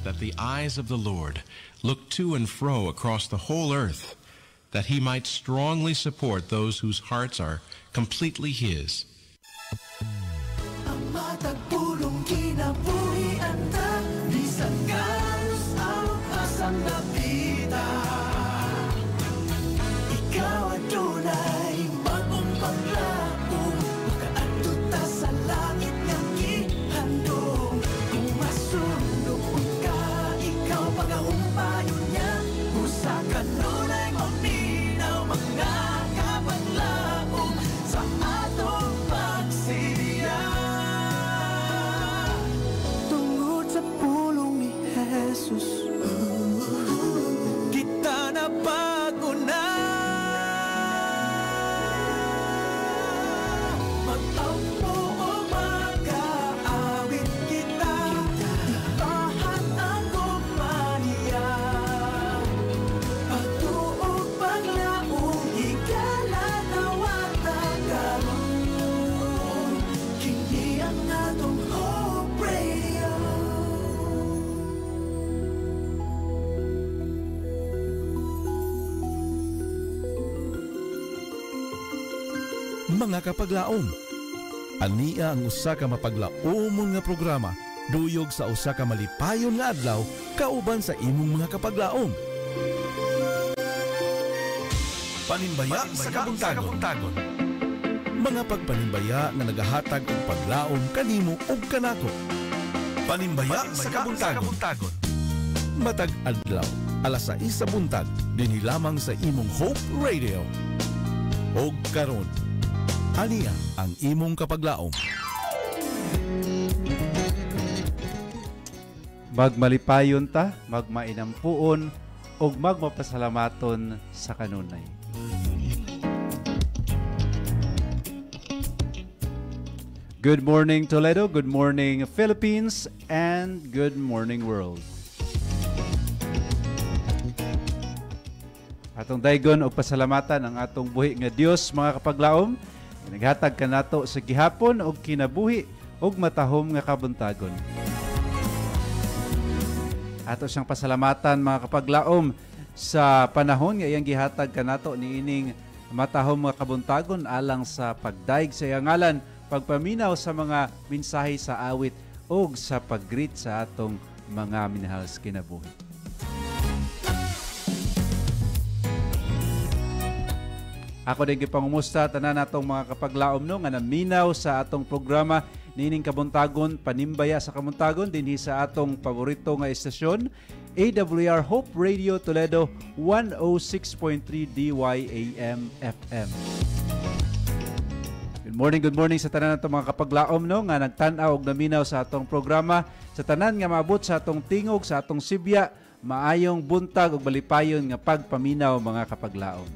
that the eyes of the Lord look to and fro across the whole earth, that he might strongly support those whose hearts are completely his. Ang matagpulong kinabuhian na, bisan ganos ang asang napita. Ikaw at tunay, bagong paglaong, makaadto ta sa langit ng ihandong. Kung masunog ka, ikaw pag-aumpayo niya, usa ka nunay maminaw, mga kapaglaong sa atong pagsiya. Tungod sa pulong ni Jesus, kita na bago na. Mag-ampo o mag-aawit kita, ipahan ang kumaniya. Pagtuog paglaong, higala nawata karon. Kini ang atong Hope Radio. Mga kapaglaom, ania ang usa ka mapaglaomon nga programa duyog sa usa ka malipayon nga adlaw kauban sa imong mga kapaglaom. Panimbaya sa kabuntagon. Mga pagpanimbaya nga nagahatag og paglaom kanimo ug kanako. Panimbaya sa kabuntagon. Matag adlaw, alas 6 sa buntag, dinhi lamang sa imong Hope Radio. Og karon, ania ang imong kapaglaom. Magmalipayon ta, magmainampuon, ug magmapasalamaton sa kanunay. Good morning Toledo, good morning Philippines, and good morning world. Atong daygon og pasalamatan ang atong buhi nga Dios, mga kapaglaom. Naghatag kanato sa gihapon og kinabuhi og matahom nga kabuntagon. Ato siyang pasalamatan, mga kapaglaom, sa panahon nga iyang gihatag kanato niining matahom nga kabuntagon alang sa pagdaig sa iyang ngalan, pagpaminaw sa mga mensahe sa awit og sa pag-greet sa atong mga minahal sa kinabuhi. Ako din gipangumusta tanan natong mga kapaglaom no nga naminaw sa atong programa nining kabuntagon, panimbaya sa kabuntagon dinhi sa atong paborito nga estasyon, AWR Hope Radio Toledo 106.3 DYAM FM. Good morning sa tanan natong mga kapaglaom no nga nagtan-aw og naminaw sa atong programa, sa tanan nga maabot sa atong tingog, sa atong Sibya, maayong buntag ug balipayon nga pagpaminaw, mga kapaglaom.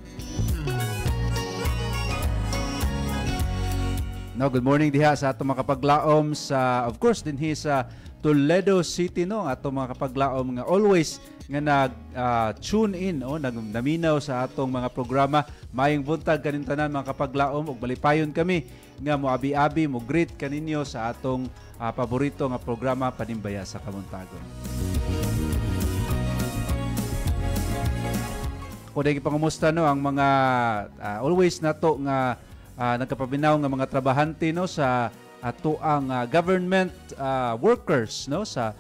No, good morning diha sa atong mga kapaglaom sa, of course, dinhi sa Toledo City no, atong mga kapaglaom nga always nga nag-tune in o naminaw sa atong mga programa. Mayong buntag kanin tanan, mga kapaglaom, ug balipayon kami nga moabi-abi mo greet kaninyo sa atong paborito nga programa, Panimbaya sa Kabuntagon. Ko dai gipangumusta no ang mga always nato nga nagkapabinaw nga mga trabahante no sa ato ang government workers no sa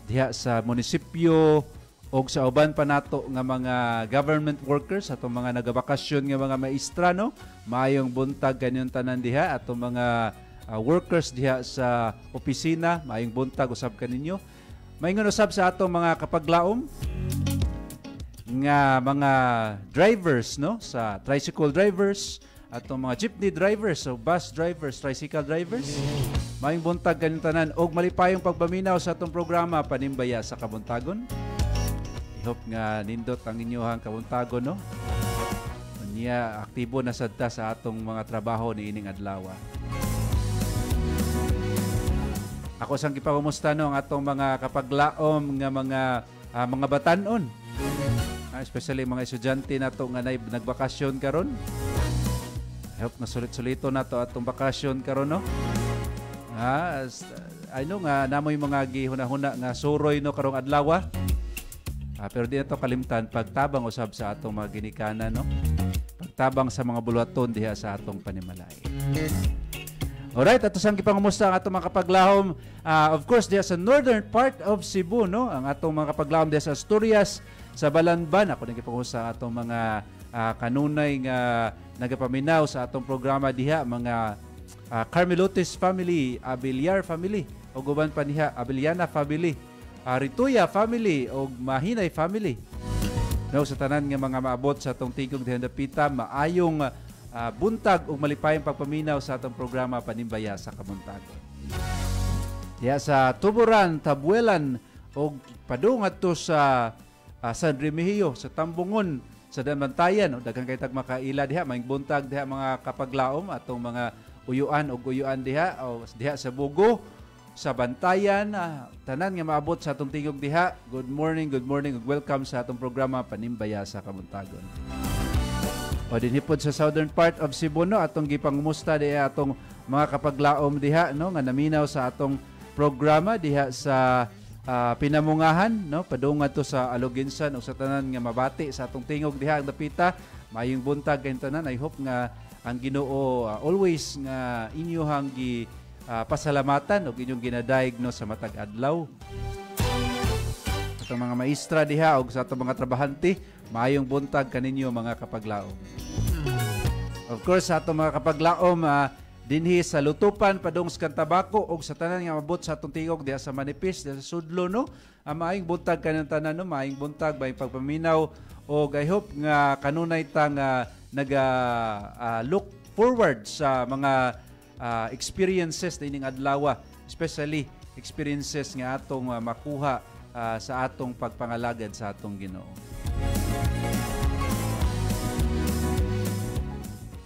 diha sa munisipyo o sa uban pa nato nga mga government workers, atong mga nagabakasyon nga mga maestra no. Maayong buntag kanyon tanan diha, atong mga workers diha sa opisina, maayong buntag usab kaninyo. Maayong usab sa atong mga kapaglaom nga mga drivers no, sa tricycle drivers, atong mga jeepney drivers, so bus drivers, tricycle drivers. Maayong buntag kanyon tanan og malipayong pagpaminaw sa atong programa Panimbaya sa Kabuntagon. I hope nga nindot ang inyohang kabuntagon no. Niya aktibo na sadta sa atong mga trabaho niining adlaw. Ako sang gipangumusta no ang atong mga kapaglaom nga mga batan-on. Especially mga estudyante nato nga nagbakasyon karon. I hope na sulit-sulito na to atong bakasyon karon no. ano nga namoy mga gihuna-huna nga suroy no karong adlaw. Pero di na to kalimtan pagtabang usab sa atong mga ginikanan no. Pagtabang sa mga buluhaton diha sa atong panimalay. Alright, ato sang gipangumusta ang atong mga kapaglahom. Of course, diya sa northern part of Cebu, no? Ang atong mga kapaglahom diya sa Asturias, sa Balanban. Ako nang gipangumusta ang atong mga kanunay nga nagapaminaw sa atong programa diha, mga Carmelotes family, Abiliar family, o guban pa niya, Abiliana family, Rituya family, o Mahinay family. No, sa tanan nga mga maabot sa atong tingkog diha dapita, maayong buntag ug malipayong pagpaminaw sa atong programa Panimbaya sa Kamuntagon. Diya sa Tuburan, Tabuelan ug padung adto sa San Remigio, sa Tambungon, sa Damantayan, o daghang kay tag makaila diha, maayong buntag diha mga kapaglaom atong mga uyuan ug uyuan diha o diha sa Bugo, sa Bantayan, tanan nga maabot sa atong tingog diha. Good morning ug welcome sa atong programa Panimbaya sa Kamuntagon. O dinhipod sa southern part of Cebu no, atong gipangumusta diha atong mga kapaglaom diha no nga naminaw sa atong programa diha sa Pinamungahan no, padung adto sa Aloginsan ug sa tanan nga mabati sa atong tingog diha ang dapita. Mayong buntag kayong tanan. I hope nga ang Ginoo always nga inyohang pasalamatan ug inyong ginadaig no sa matag adlaw. Atong mga maestra diha ug sa atong mga trabahante, maayong buntag kaninyo mga kapaglaom. Of course, sa atong mga kapaglaom dinhi sa Lutupan, padung sa Cantabaco ug sa tanan nga mabot sa atong tingog diha sa Manipis, diha sa Sudlo no. Maayong buntag kanang tanan no, maayong buntag may pagpaminaw ug I hope nga kanunay tang look forward sa mga experiences na ining adlaw, especially experiences nga atong makuha sa atong pagpangalagad sa atong Ginoo.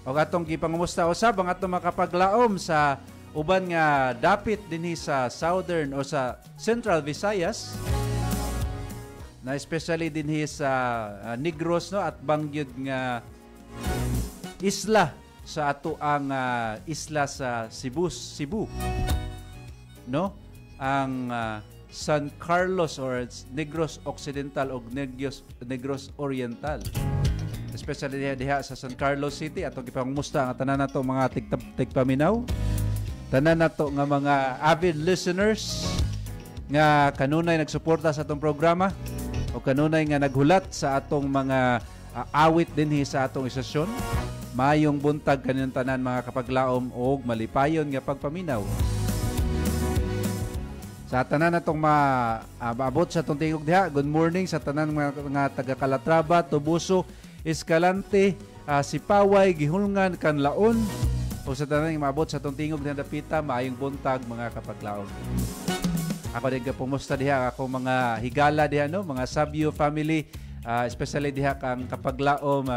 O atong gipangumusta usab ang atong makapaglaom sa uban nga dapit dinhi sa Southern o sa Central Visayas, na especially dinhi sa Negros no, at bangyod nga isla sa ato ang isla sa Cebu no, ang San Carlos or Negros Occidental o Negros Oriental, especially diha sa San Carlos City. Atong gipangumusta ang tanan nato mga tigpaminaw, tanan nato nga mga avid listeners nga kanunay nagsuporta sa atong programa o kanunay nga naghulat sa atong mga awit dinhi sa atong istasyon. Mayong buntag kaninyo tanan mga kapaglaom og malipayon nga pagpaminaw. Sa tanan natong maabot sa atong tingog diha, good morning sa tanan mga taga Calatrava, Tubuso, Escalante, Sipaway, Gihulngan, Canlaon, o sa tanan nga maabot sa atong tingog diha dapita, maayong buntag mga kapaglaom. Ako din pumusta diha ako mga higala diha no, mga Sabio family, especially diha kang kapaglaom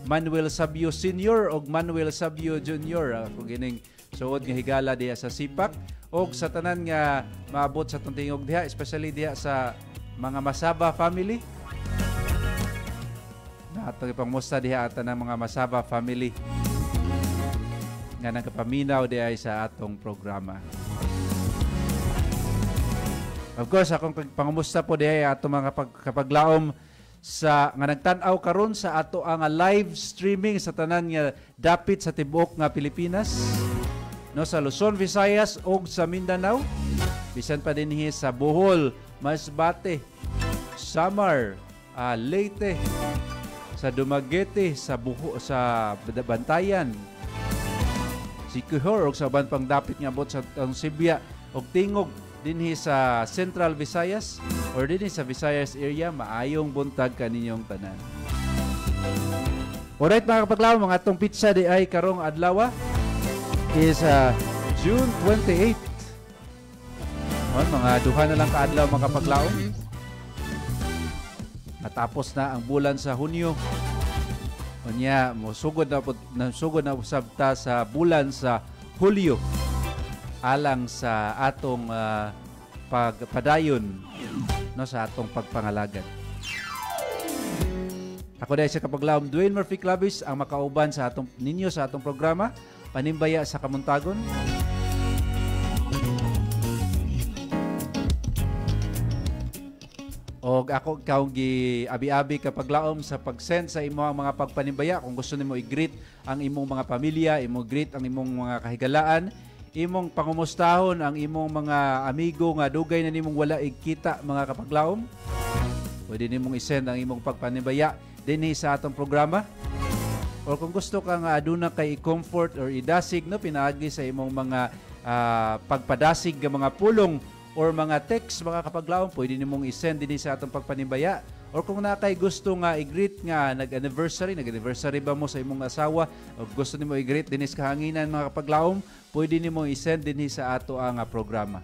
Manuel Sabio Sr. o Manuel Sabio Jr. Kung gining suod nga higala diha sa Sipak o sa tanan nga maabot sa atong tingog diha, especially diha sa mga Masaba family. Na atong ipangmusta diha ata ng mga Masaba family nga nagapaminaw diha sa atong programa. Of course, akong pangumusta po diha atong mga kapaglaom sa nga nagtan-aw karon sa ato ang live streaming sa tanan nga dapit sa tibuok nga Pilipinas no, sa Luzon, Visayas ug sa Mindanao, bisan pa dinhi sa Bohol, Masbate, Samar, Leyte, sa Dumaguete, sa Bantayan, Siquijor ug sa uban pang dapit nga abot sa Sibya ug tingog dinhi sa Central Visayas or dinhi sa Visayas area. Maayong buntag kaninyong tanan. Alright mga kapaglaom, mga atong pizza di ay karong adlaw is June 28. Mga duha na lang kaadlaw mga kapaglaom. Natapos na ang bulan sa Hunyo. Unya sugod na usabta sa bulan sa Hulyo alang sa atong pagpadayon no, sa atong pagpangalagad. Ako dahil sa kapaglaom Dwayne Murphy Clavis ang makauban sa atong ninyo sa atong programa Panimbaya sa Kamuntagon. O ako ikaw gi abi-abi kapag laom sa pag-send sa imong mga pagpanimbaya. Kung gusto nimo i-greet ang imong mga pamilya, imong greet ang imong mga kahigalaan, imong pangumustahon ang imong mga amigo nga dugay na nimong wala igkita mga kapaglaom. Pwede nimong i-send ang imong pagpanimbaya dinhi sa atong programa. O kung gusto ka nga aduna kay i-comfort or idasig no pinaagi sa imong mga pagpadasig nga mga pulong or mga text mga kapaglaom, pwede nimong i-send din sa atong pagpanimbaya. Or kung na kay gusto nga i-greet nga nag-anniversary ba mo sa imong asawa o gusto nimo i-greet din sa kahanginan mga kapaglaom, pwede nimong i-send din sa ato ang programa.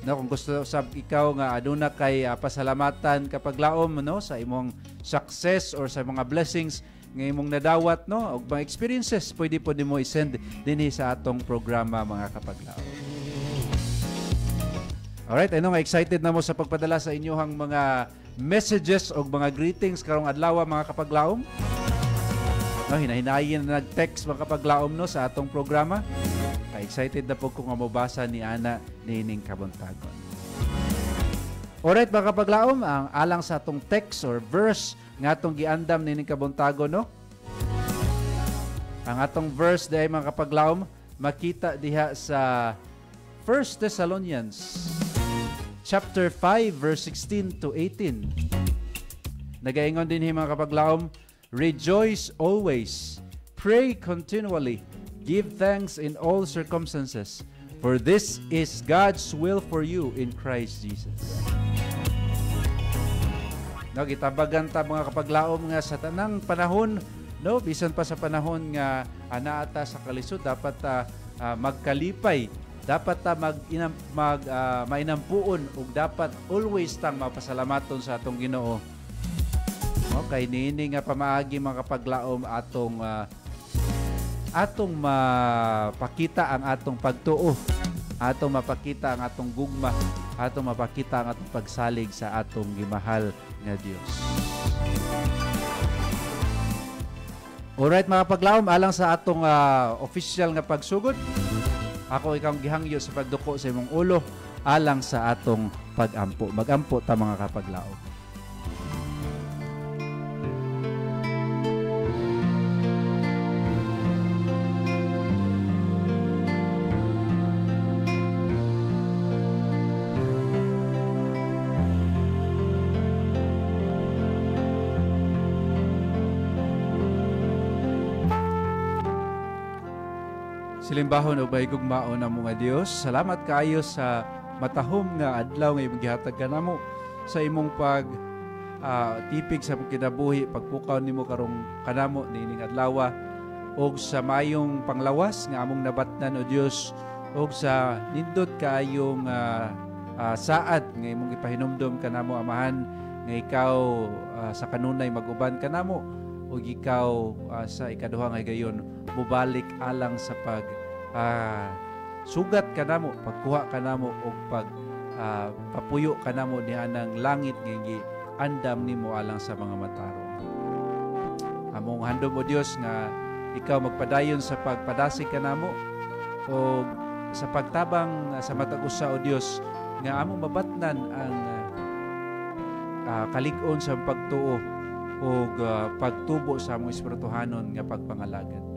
No, kung gusto sab ikaw nga aduna kay pasalamatan kapaglaom no sa imong success or sa mga blessings nga imong nadawat no og mga experiences, pwede po nimo i-send din sa atong programa mga kapaglaom. Alright, I know nga excited na mo sa pagpadala sa inyohang mga messages o mga greetings karong adlaw mga kapaglaom. No, hinahinayin na nag-text mga kapaglaom no sa atong programa. Excited na po kung mabasa ni Ana nining kabuntagon. Alright mga kapaglaom, ang alang sa atong text or verse nga atong giandam nining kabuntagon no. Ang atong verse day mga kapaglaom makita diha sa 1 Thessalonians chapter 5 verse 16 to 18. Nagaingon din mga kapaglaom, rejoice always, pray continually, give thanks in all circumstances, for this is God's will for you in Christ Jesus. No, gitabagan ta mga kapaglaom nga sa tanang panahon, no, bisan pa sa panahon nga anaata sa kalisod dapat magkalipay. Dapat mainampuon ug dapat always tang mapasalamaton sa atong Ginoo. Okay, niini nga pamaagi mga kapaglaom atong mapakita ang atong pagtuo, atong mapakita ang atong gugma, atong mapakita ang atong pagsalig sa atong gimahal nga Dios. Alright mga kapaglaom, alang sa atong official nga pagsugod, ako ikaw gihangyo sa pagduko sa imong ulo alang sa atong pag-ampo. Mag-ampo ta mga kapaglaom. Silimbahon o baigog maon na mga Dios. Salamat kaayo sa matahom nga adlaw nga imong gihatag kanamo sa imong tipig sa kinabuhi, pagpukaw nimo karong kanamo nining adlaw og sa mayong panglawas nga among nabatnan o Dios og sa nindot kaayong saad nga imong ipahinumdom kanamo amahan nga ikaw sa kanunay mag-uban kanamo ug ikaw sa ikaduha nga gayon mubalik alang sa sugat kanamo, pagkuha kanamo og papuyo kanamo niya ng langit nga andam nimo alang sa mga matarong. Among handom o Dios nga ikaw magpadayon sa pagpadasig kanamo o sa pagtabang sa matag usa o Dios nga among mabatnan ang kalig-on sa pagtuo o pagtubo sa among espirituhanon nga pagpangalagad.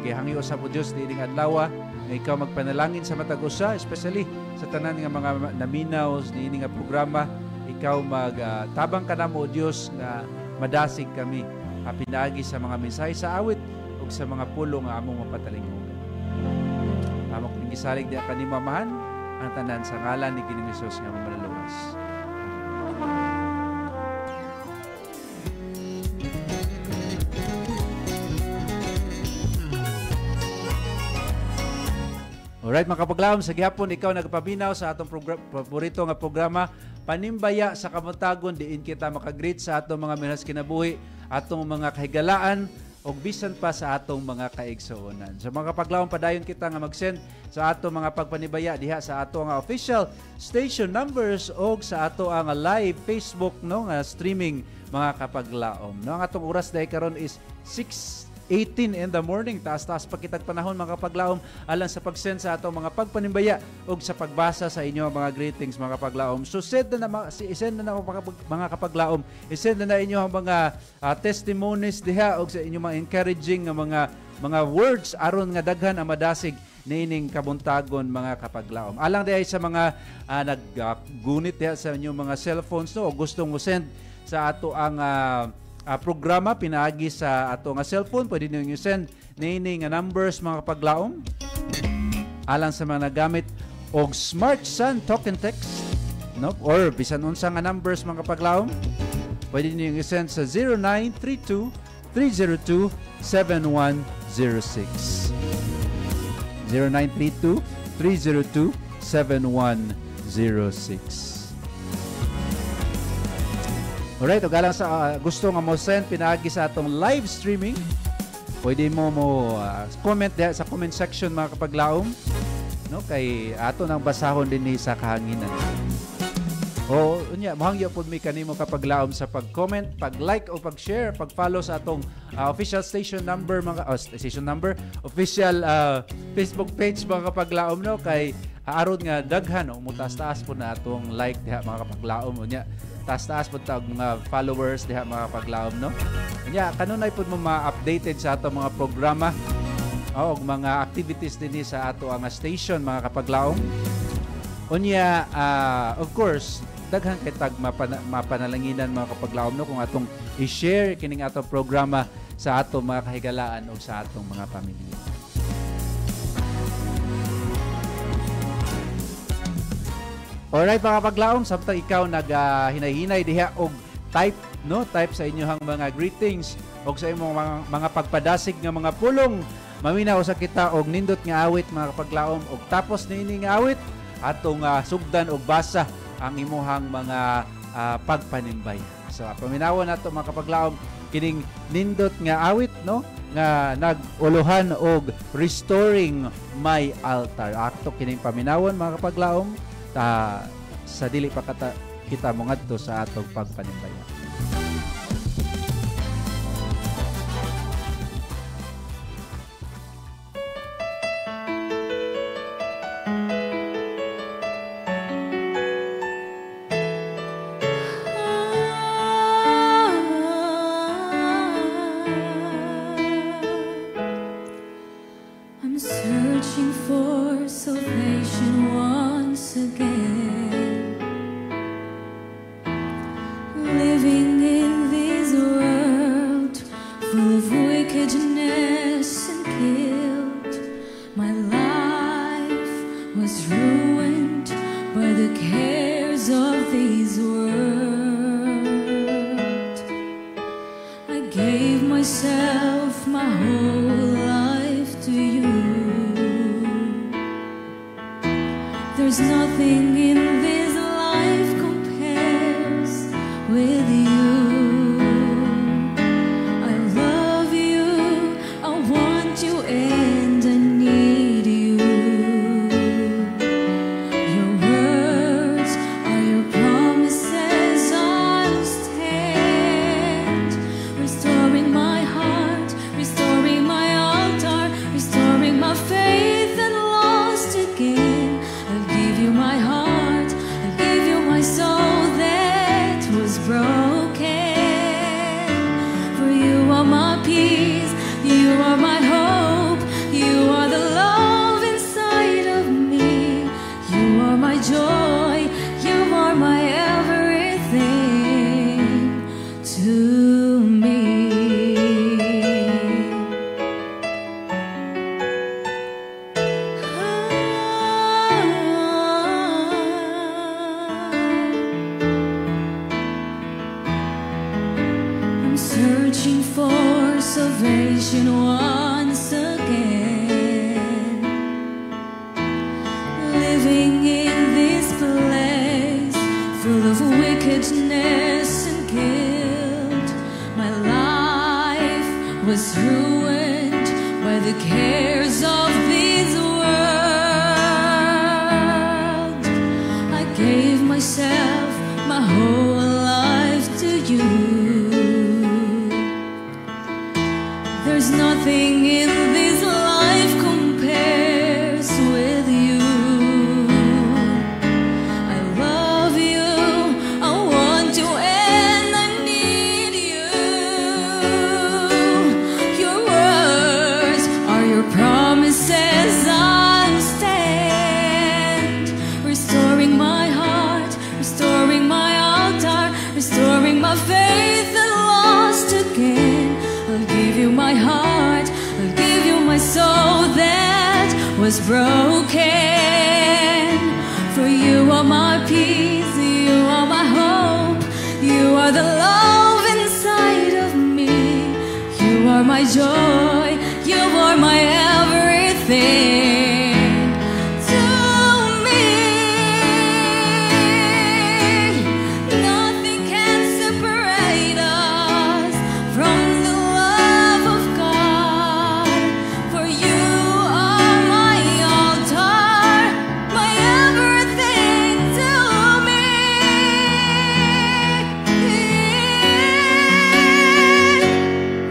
Gihangyo sa po Diyos diining adlaw nga ikaw magpanalangin sa matag usa, especially sa tanan nga mga naminaw niini nga programa, ikaw magtabang kanamo o Dios nga madasig kami pinaagi sa mga mensahe sa awit ug sa mga pulong nga among mapatalingogan. Among gisalig di kanimo amahan ang tanan sa ngalan ni Ginoong Hesus nga mamalaluwas. Alright mga kapaglaom, sa gihapon ikaw nagpaminaw sa atong paborito nga programa Panimbaya sa Kabuntagon, diin kita makagreet sa atong mga minahas kinabuhi, atong mga kahigalaan o bisan pa sa atong mga kaigsuonan. So mga kapaglaom, padayon kita nga mag-send sa atong mga pagpanibaya diha sa atong nga official station numbers o sa ato nga live Facebook no nga streaming mga kapaglaom. No, ang atong oras dahil karon is 6 18 in the morning. Taas-taas pa kitag panahon mga kapaglaom alang sa pag-send sa atong mga pagpanimbaya ug sa pagbasa sa inyo mga greetings mga kapaglaom. So send na mga kapaglaom. I-send na inyo ang mga testimonies diha ug sa inyo mga encouraging nga mga words aron nga daghan ang madasig nining kabuntagon mga kapaglaom. Alang diay sa mga naggunit diha sa inyo mga cellphones no o gustong mo send sa ato ang programa pinaagi sa ato nga cellphone, pwede niyo send nining numbers mga kapaglaom. Alang sa mga nagamit og Smart Sun token text no or bisan unsa nga numbers mga kapaglaom, pwede niyo send sa 0932 302 7106. 0932-302-7106. Alright, o galang sa gusto nga mo send pinaagi sa atong live streaming, pwede mo comment sa comment section mga kapaglaom no kay ato nang basahon din ni sa kahanginan. O unya mahangyo pud mi kanimo kapaglaom sa pag-comment, pag-like o pag-share, pag-follow sa atong official station number official Facebook page mga kapaglaom no kay aron nga daghan o mutas-taas po na atong like diha mga kapaglaom unya taas-taas po ta og mga followers diha mga kapaglaom no. Unya kanunay pud mo ma-updated sa atong mga programa o mga activities dinhi sa ato ang station mga kapaglaom. Unya of course daghan kay tag mapanalanginan mga kapaglaom no kung atong i-share kining atong programa sa atong mga kahigalaan o sa atong mga pamilya. Alright mga kapaglaom, samtang ikaw naghinay-hinay diha og type sa inyong mga greetings og sa imong mga pagpadasig nga mga pulong, maminaw sa kita og nindot nga awit mga kapaglaom og tapos niini nga awit atong sugdan og basa ang imuhang mga pagpanimbay. So paminawon nato mga kapaglaom kining nindot nga awit no nga nag-uluhan og restoring my altar. Ato kining paminawon mga kapaglaom sa dili pa kita mo ngadto sa atong pagpanimbay. There's nothing you my heart, I'll give you my soul that was broken. For you are my peace, you are my hope, you are the love inside of me. You are my joy, you are my everything. To me, nothing can separate us from the love of God. For you are my altar, my everything to me.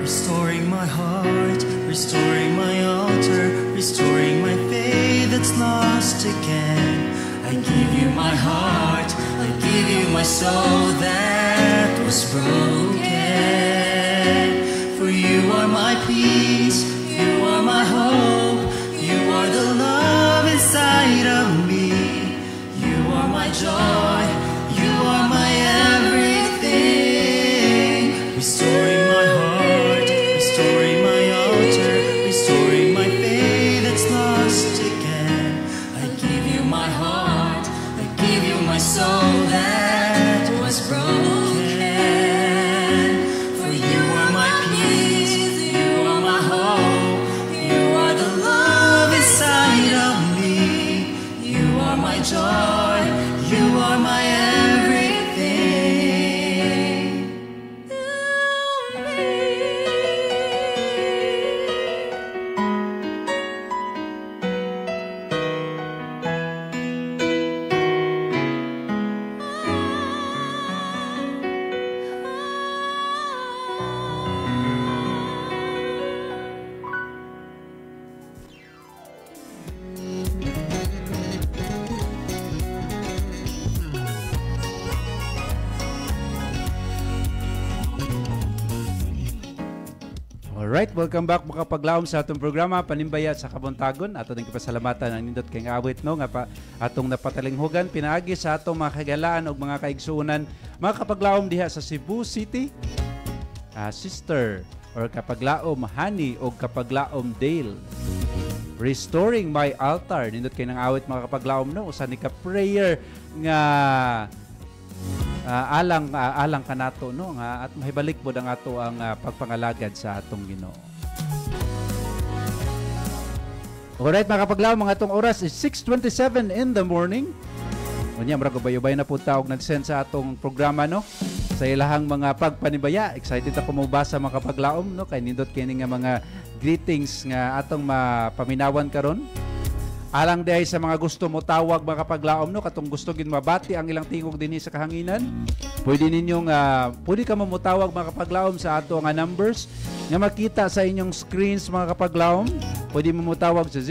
Restoring my heart, restoring my altar, restoring my faith that's lost again. I give you my heart, I give you my soul that was broken. For you are my peace, you are my hope, you are the love inside of me. You are my joy, you are my everything. Restoring my heart, restoring my altar, restoring my faith that's lost again. I give you my heart, I give you my soul that was broken. For you are my peace, you are my hope, you are the love inside of me. You are my joy, you are my everything. Alright, welcome back mga kapaglaom sa atong programa Panimbaya sa Kabuntagon. Ato din kapasalamatan ang nindot kay awit no nga pa atong napatalinghugan pinaagi sa atong mga kagalaan ug mga kaigsuonan mga kapaglaom diha sa Cebu City. Sister or kapaglaom Honey o kapaglaom Dale. Restoring my altar nindot kay nang awit mga kapaglaom no usa ni ka prayer nga alang kanato no nga at mahibalik pod ang ato ang pagpangalagad sa atong Ginoo. Alright mga kapaglaom, mga atong oras is 6:27 in the morning. Unya mura ko bayubay na pud taog nag-send sa atong programa no. Sa ilahang mga pagpanibaya, excited ako mabasa mga kapaglaom no kay nindot kini nga mga greetings nga atong mapaminawan karon. Alang diay sa mga gusto mo tawag mga kapaglaom no katong gusto gid mabati ang ilang tingog dinhi sa kahanginan. Pwede ninyong pwede ka mamutawag mga kapaglaom sa ato nga numbers nga makita sa inyong screens mga kapaglaom. Pwede mo mutawag sa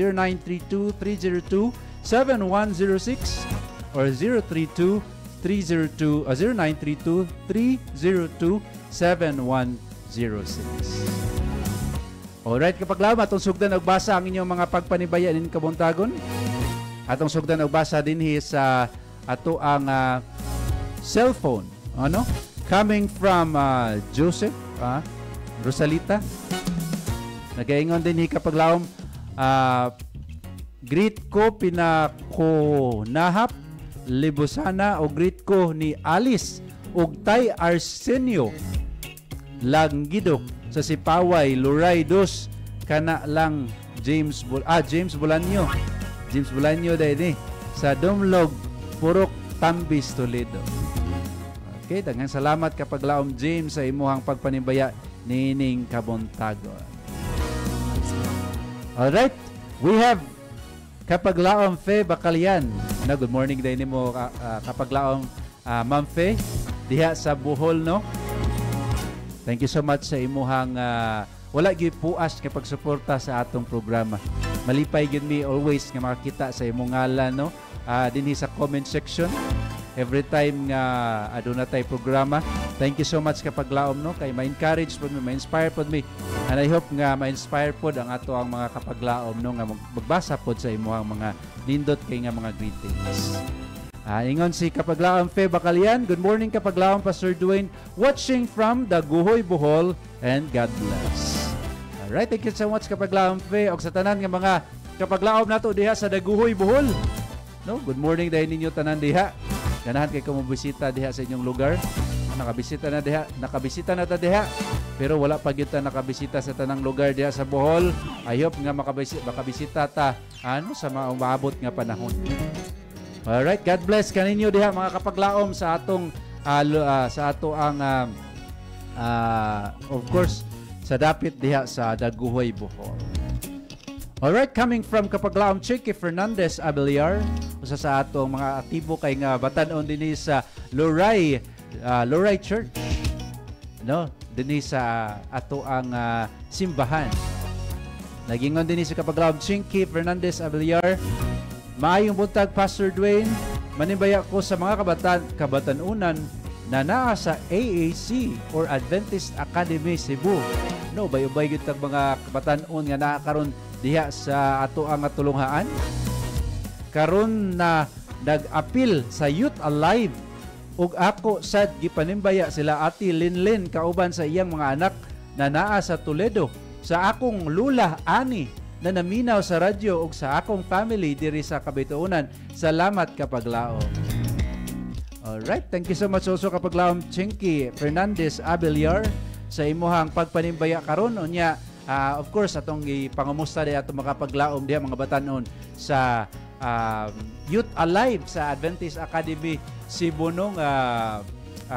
0932-302-7106 or 0932-302-7106. Alright, kapaglaom, atong sugdan og basa ang inyong mga pagpanibaya nin Kabuntagon. Atong sugdan og basa dinhi sa ato ang cellphone. Ano? Coming from Joseph, Rosalita. Nagaingon dinhi kapaglaom, greet ko pinako nahap libusana o greet ko ni Alice ug Tay Arsenio Langgidok sa Sipaway, Luray Dos, kana lang James Bulanyo. James Bulanyo dahil ni sa Dumlog, Purok, Tambis, Toledo. Okay, daghang salamat kapaglaom James sa imuhang pagpanibaya nining Kabuntagon. Alright, we have kapaglaom Fe Bacalian. Good morning dahil ni mo kapaglaom Ma'am Fe diha sa Bohol no. Thank you so much sa imuhang wala gyud puas kay pagsuporta sa atong programa. Malipay gyud mi always nga makakita sa imong ngalan no dinhi sa comment section every time nga aduna tay programa. Thank you so much kapaglaom no kay ma-encourage pod mi, ma-inspire pod mi. And I hope nga ma-inspire pod ang ato ang mga kapaglaom no nga magbasa pod sa imuhang mga nindot kay nga mga greetings. Ingon si kapaglaom Fe Bacalian. Good morning kapaglaom Pastor Dwayne, watching from Daguhoy, Bohol, and God bless. Alright, thank you so much kapaglaom Fe og sa tanan nga mga kapaglaom nato diha sa Daguhoy, Bohol. No, good morning dahil ninyo tanan diha. Ganahan kay ko mobisita diha sa inyong lugar. Nakabisita na ta diha. Pero wala pa gyud ta nakabisita sa tanang lugar diha sa Bohol. I hope nga makabisita ta sa maabot nga panahon. Alright, God bless kaninyo diha mga kapaglaom sa atong sa ato ang of course sa dapit diha sa Daguhoy, Bohol. Alright, coming from Kapaglaom Chicky Fernandez Abeliar, usa sa atong mga aktibo kay nga batan-on dinhi sa Luray Church. No, dinhi sa ato ang simbahan. Nagingon dinhi sa Kapaglaom Chicky Fernandez Abeliar. Maayong buntag Pastor Dwayne, manimbaya ko sa mga kabatanunan na naa sa AAC or Adventist Academy Cebu. No, bay-ubay gyud tag mga kabatan-on nga naa karon diha sa ato ang tulunghaan. Karon na nag-apil sa Youth Alive ug ako sad gipanimbaya sila Ati Linlin kauban sa iyang mga anak na naa sa Toledo, sa akong lula Ani na naminaw sa radyo ug sa akong family diri sa Kabituonan. Salamat kapaglaom. Alright, thank you so much also kapaglaom Chinky Fernandez Abeliar sa imuhang pagpanimbaya karon. Unya of course atong ipangumusta diha atong makapaglaom diha mga batanon sa Youth Alive sa Adventist Academy Cebu.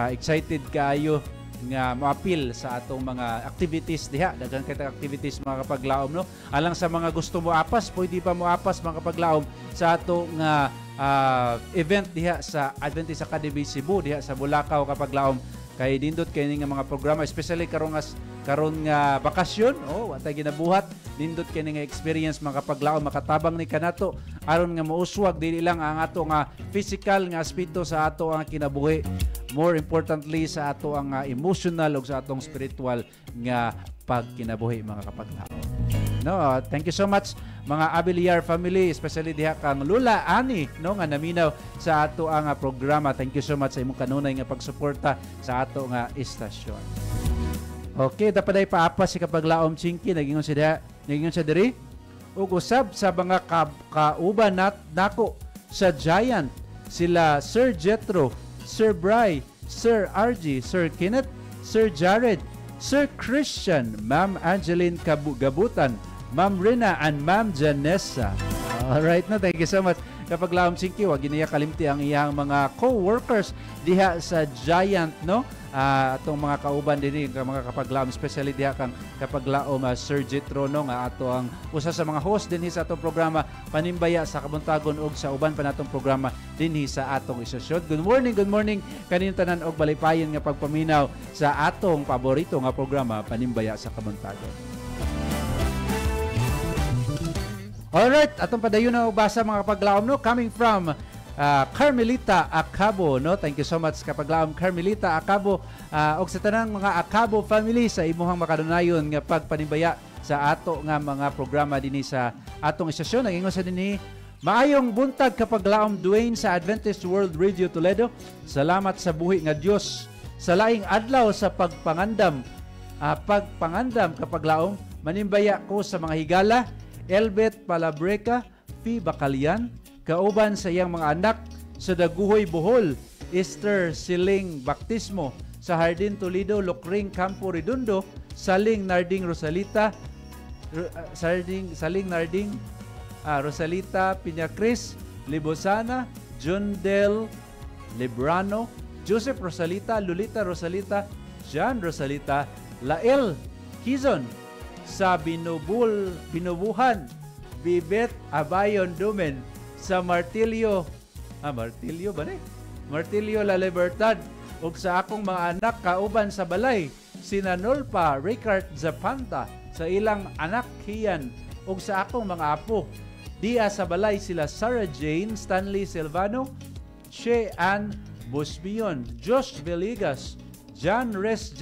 Excited kaayo nga moapil sa atong mga activities diha. Daghan kay activities mga kapaglaom, no? Alang sa mga gusto mo apas, pwede pa mo apas mga kapaglaom sa atong event diha sa Adventist Academy Cebu diha sa Bulacau kapaglaom. Kay nindot kay nga mga programa, especially karon nga bakasyon, watay ginabuhat, nindot kay nga experience mga kapaglaom, makatabang ni kanato aron nga mauswag dili lang ang ato nga physical nga aspeto sa ato ang kinabuhi, more importantly sa ato ang emotional ug sa atong spiritual nga pagkinabuhi mga kapaglaom. No, thank you so much mga Abeliar family, especially diha kang Lula Ani, no, nga naminaw sa ato ang programa. Thank you so much sa imong kanunay nga pagsuporta sa ato nga istasyon. Okay, dapat ay paapa si kapaglaom Chinky, nagingon siya diri ug usab sa mga kauban nako sa Giant, sila Sir Jetro, Sir Bry, Sir RG, Sir Kenneth, Sir Jared, Sir Christian, Ma'am Angeline Gabutan, Ma'am Rina, and Ma'am Janessa. Alright na, thank you so much. Kapaglaom Chinky, wag iniya kalimti ang iyang mga co-workers diha sa Giant, no? Atong mga kauban din mga kapaglaom, especially diha kang kapaglaom Sir Jetro, no, nga ato ang usa sa mga host dinhi sa atong programa Panimbaya sa Kabuntagon ug sa uban pa natong programa dinhi sa atong istasyon. Good morning kaninyo tanan og balipayon nga pagpaminaw sa atong paborito nga programa Panimbaya sa Kabuntagon. Alright, atong padayon na basa mga kapaglaom, no, coming from Carmelita Acabo, no? Thank you so much kapaglaom Carmelita Acabo, og sa tanang mga Acabo family sa imuhang makadunayon nga pagpanimbaya sa ato nga mga programa dinhi sa atong istasyon. Nagingon sa dinhi, maayong buntag kapaglaom Dwayne sa Adventist World Radio Toledo. Salamat sa buhi nga Dios sa laing adlaw sa pagpangandam kapaglaom. Manimbaya ko sa mga higala Elbet Palabreca, Fi Bacalian, kauban sa iyang mga anak sa Daguhoy, Bohol, Esther Siling Baptismo, sa Hardin Toledo, Lokring Campo Redondo, Saling Narding Rosalita, Rosalita Piñacris, Libosana, John Del Librano, Joseph Rosalita, Lolita Rosalita, John Rosalita, Lael Quizon, sa Binubuhan, Bibet Abayon Dumen, sa Martilio La Libertad, ug sa akong mga anak kauban sa balay, sina Nolpa Ricard Zapanta, sa ilang anak hiyan, ug sa akong mga apo diya sa balay sila Sarah Jane Stanley Silvano, Che Ann Busbion, Josh Villegas, John Res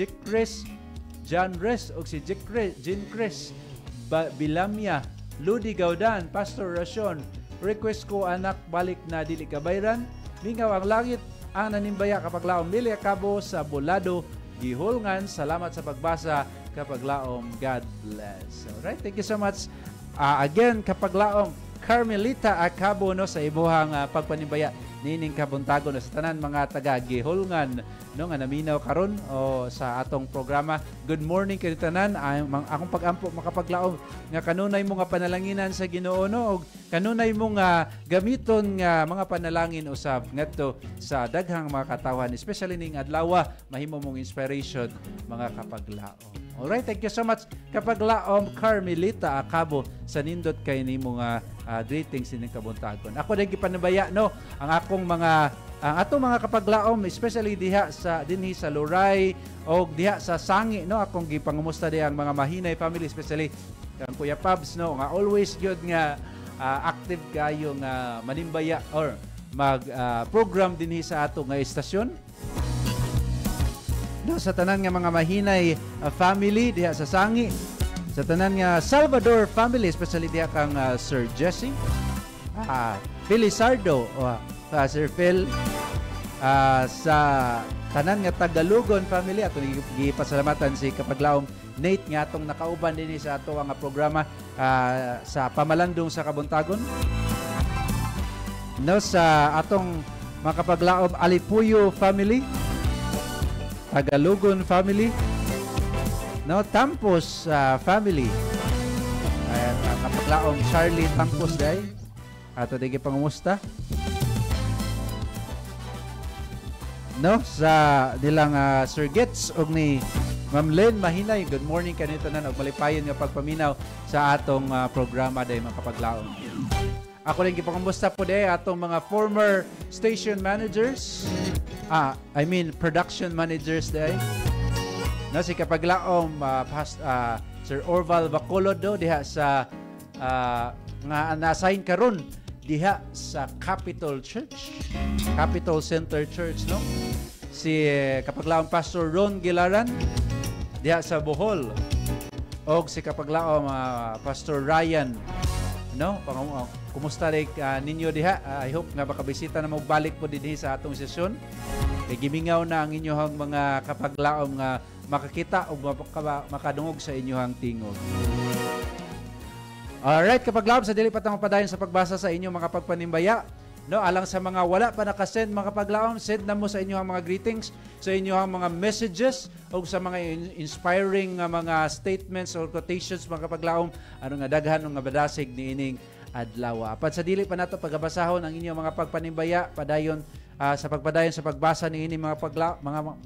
ug si Jean Chris Bilamia, Ludi Gaudan, Pastor Rasyon. Request ko anak balik na dili kabayran, mingaw ang langit ang nanimbaya kapaglaom Milia Cabo sa Bolado, gihulngan. Salamat sa pagbasa kapaglaom. God bless. Alright, thank you so much. Again, kapaglaom Carmelita Acabo no sa ibuhang pagpanibaya nining kabuntagon sa tanan mga taga gihulngan no nga naminaw karon o sa atong programa. Good morning kay tanan. Akong pagampo makapaglaom nga kanunay mo nga panalanginan sa Ginoo no og kanunay mo nga gamiton nga mga panalangin usab ngadto sa daghang mga katawhan, especially ning adlaw mahimo mong inspiration mga kapaglaom. Alright, thank you so much kapaglaom Carmelita Acabo sa nindot kay nimo nga greetings ining kabuntagon. Ako din gipanabaya no ang atong mga kapaglaom, especially diha sa dinhi sa Luray o diha sa Sangi no, akong gipangumusta diha ang mga Mahinay family, especially kang Kuya Pabs no nga always gyud nga active kayo nga manimbaya or mag program dinhi sa ato nga estasyon. No, sa tanan nga mga Mahinay family diha sa Sangi, sa tanan nga Salvador family, especially diha kang Sir Jesse, Felizardo, Sir Phil, sa tanan nga Tagalugon family, ato gipasalamatan si kapaglaom Nate nga atong nakauban din sa ato nga programa sa Pamalandong sa Kabuntagon. No, sa atong mga kapaglaom Alipuyo family, Tagalugon family, no, Tampos family. Ayan, kapaglaong Charlie Tampos day. Ato di pangumusta. No, sa nilang Sir Gets og ni Ma'am Len Mahinay. Good morning kanito na og malipayon nga pagpaminaw sa atong programa day mga kapaglaom. Ako rin gipangumusta po day atong mga former station managers. Production managers day. No, si kapaglaom Sir Orval Bacolod do diha sa nga na-assign karon diha sa Capitol Church, Capitol Center Church no. Si kapaglaom Pastor Ron Gilaran diha sa Bohol, og si kapaglaom Pastor Ryan no. Kumusta rin ninyo diha? I hope nga makabisita na magbalik po dinhi sa atong sesyon. Kay gimingaw na ang inyong mga kapaglaom nga makakita o makadungog sa inyong tingog. Alright, kapaglaom, sa dili pa tayong padayon sa pagbasa sa inyong mga pagpanimbaya. No, alang sa mga wala pa nakasend mga kapaglaom, send na mo sa inyong mga greetings, sa inyong mga messages, o sa mga inspiring mga statements or quotations mga kapaglaom, ano nga daghan nga badasig ni ining adlaw. Apan sa dili pa nato pagabasahon ang inyong mga pagpanimbaya, padayon sa pagpadayon sa pagbasa ni ining mga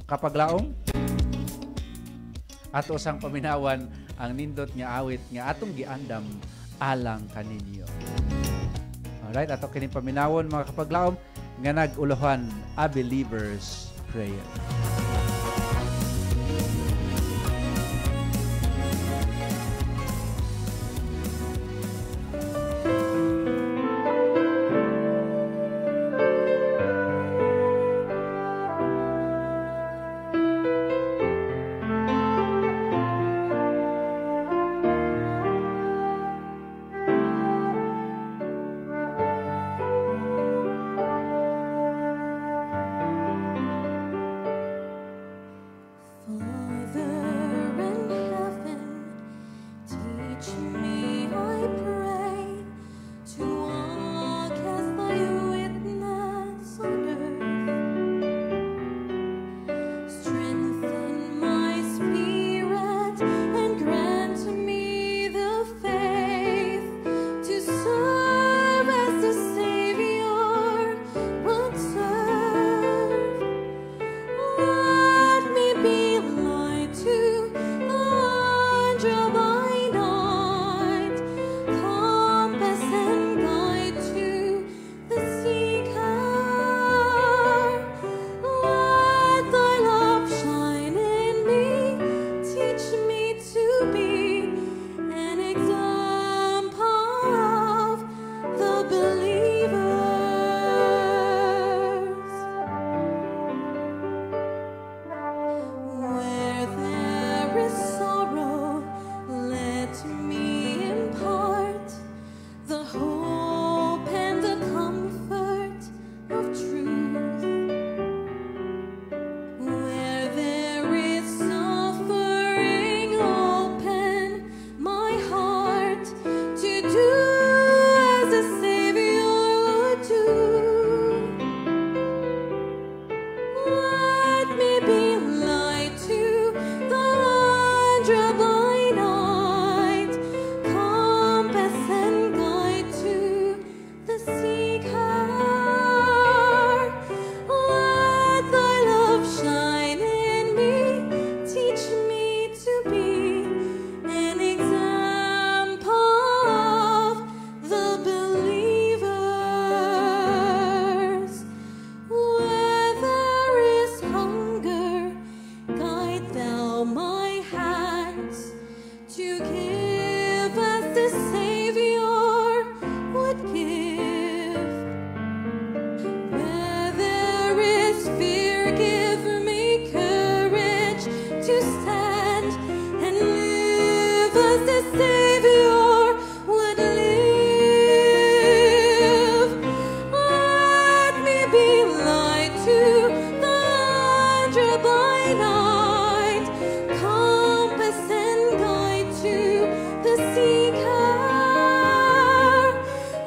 kapaglaom. Ato sang paminawan ang nindot nga awit nga atong giandam alang kaninyo. Alright, ato kining paminawon mga kapaglaom nga nag-uluhan a believer's prayer. Tundra by night, compass and guide to the seeker. Let thy love shine in me, teach me to be an example of the believers. Where there is hunger, guide thou my hands to give as the Savior would give. Where there is fear, give me courage to stand and live as the Savior would live. Let me be light to the wanderer by night, compass and guide to the seeker.